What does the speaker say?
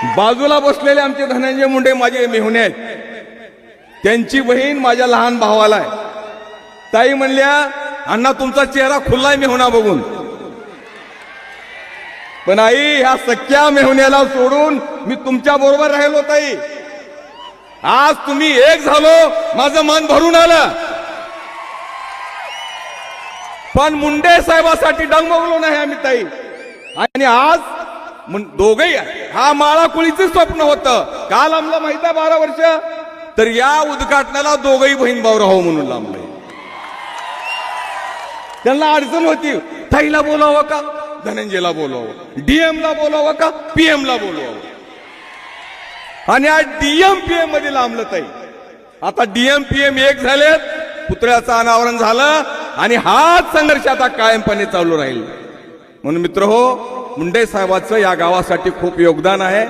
बाजूला बसलेले आमचे धनंजय मुंडे माझे मेहुणे आहेत, त्यांची बहीण माझ्या लहान भावाला आहे. ताई म्हणल्या अण्णा तुमचा चेहरा खुल्लाय मेहुणा बघून. पण आई ह्या सख्या मेहुण्याला सोडून मी तुमच्या बरोबर राहिलो ताई. आज तुम्ही एक झालो माझं मन भरून आलं. पण मुंडे साहेबासाठी डगमगलो नाही आम्ही ताई. आणि आज दोघही हा माळा कुळीचं स्वप्न होतं. का लांबलं माहिती आहे 12 वर्ष? तर या उद्घाटनाला दोघही बहीण भाऊ राहो म्हणून लांबले. त्यांना अडचण होती, ताईला बोलावं का धनंजयला बोलावं, डीएम ला बोलावं का पीएम ला बोलावं. आणि आज डीएम पीएम मध्ये लांबलं ताई. आता डीएम पीएम एक झालेत, पुतळ्याचं अनावरण झालं आणि हाच संघर्ष आता कायमपणे चालू राहील. म्हणून मित्र हो, मुंडे साहेबांचं या गावासाठी खूप योगदान आहे.